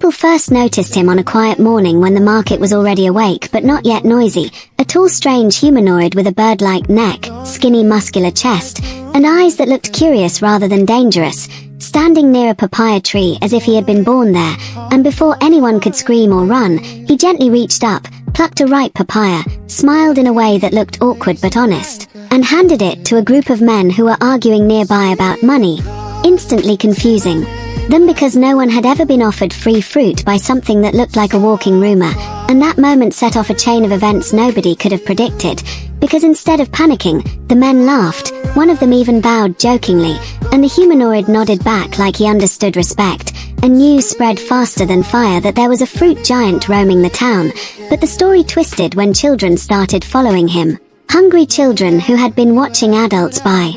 People first noticed him on a quiet morning when the market was already awake but not yet noisy, a tall strange humanoid with a bird-like neck, skinny muscular chest, and eyes that looked curious rather than dangerous, standing near a papaya tree as if he had been born there, and before anyone could scream or run, he gently reached up, plucked a ripe papaya, smiled in a way that looked awkward but honest, and handed it to a group of men who were arguing nearby about money, instantly confusing them because no one had ever been offered free fruit by something that looked like a walking rumor, and that moment set off a chain of events nobody could have predicted, because instead of panicking, the men laughed, one of them even bowed jokingly, and the humanoid nodded back like he understood respect, and news spread faster than fire that there was a fruit giant roaming the town, but the story twisted when children started following him. Hungry children who had been watching adults buy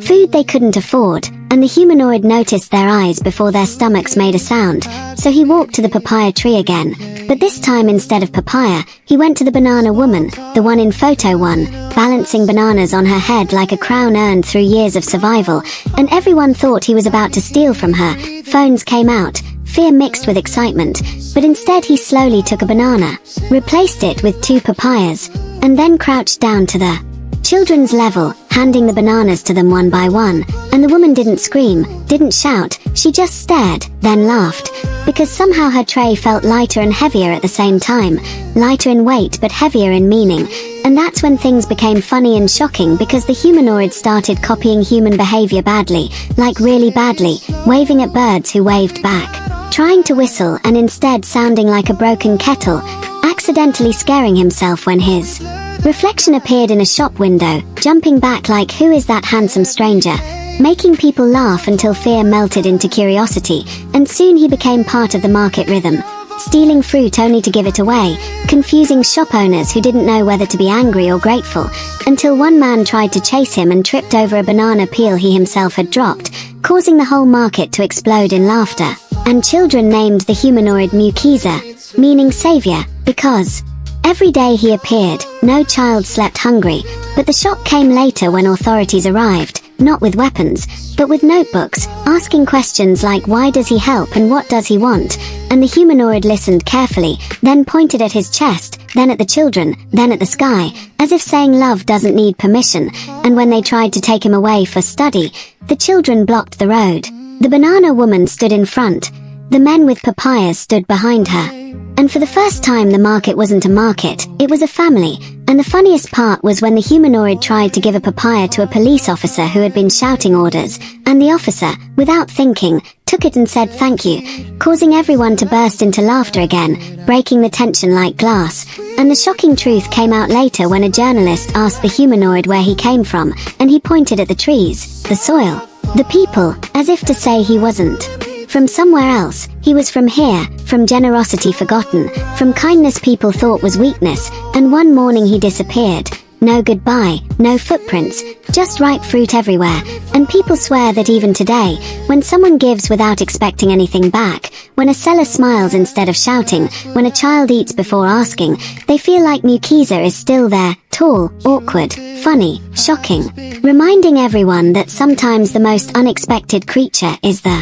food they couldn't afford, and the humanoid noticed their eyes before their stomachs made a sound, so he walked to the papaya tree again, but this time instead of papaya, he went to the banana woman, the one in photo 1, balancing bananas on her head like a crown earned through years of survival, and everyone thought he was about to steal from her. Phones came out, fear mixed with excitement, but instead he slowly took a banana, replaced it with 2 papayas, and then crouched down to the children's level, handing the bananas to them one by one, and the woman didn't scream, didn't shout, she just stared, then laughed, because somehow her tray felt lighter and heavier at the same time, lighter in weight but heavier in meaning, and that's when things became funny and shocking because the humanoid started copying human behavior badly, like really badly, waving at birds who waved back, trying to whistle and instead sounding like a broken kettle, accidentally scaring himself when his reflection appeared in a shop window, jumping back like who is that handsome stranger, making people laugh until fear melted into curiosity, and soon he became part of the market rhythm, stealing fruit only to give it away, confusing shop owners who didn't know whether to be angry or grateful, until one man tried to chase him and tripped over a banana peel he himself had dropped, causing the whole market to explode in laughter, and children named the humanoid Mukiza, meaning savior, because every day he appeared, no child slept hungry, but the shock came later when authorities arrived, not with weapons, but with notebooks, asking questions like why does he help and what does he want, and the humanoid listened carefully, then pointed at his chest, then at the children, then at the sky, as if saying love doesn't need permission, and when they tried to take him away for study, the children blocked the road. The banana woman stood in front, the men with papayas stood behind her. And for the first time the market wasn't a market, it was a family, and the funniest part was when the humanoid tried to give a papaya to a police officer who had been shouting orders, and the officer, without thinking, took it and said thank you, causing everyone to burst into laughter again, breaking the tension like glass. And the shocking truth came out later when a journalist asked the humanoid where he came from, and he pointed at the trees, the soil, the people, as if to say he wasn't from somewhere else, he was from here, from generosity forgotten, from kindness people thought was weakness, and one morning he disappeared. No goodbye, no footprints, just ripe fruit everywhere, and people swear that even today, when someone gives without expecting anything back, when a seller smiles instead of shouting, when a child eats before asking, they feel like Mukiza is still there, tall, awkward, funny, shocking, reminding everyone that sometimes the most unexpected creature is the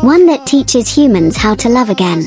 one that teaches humans how to love again.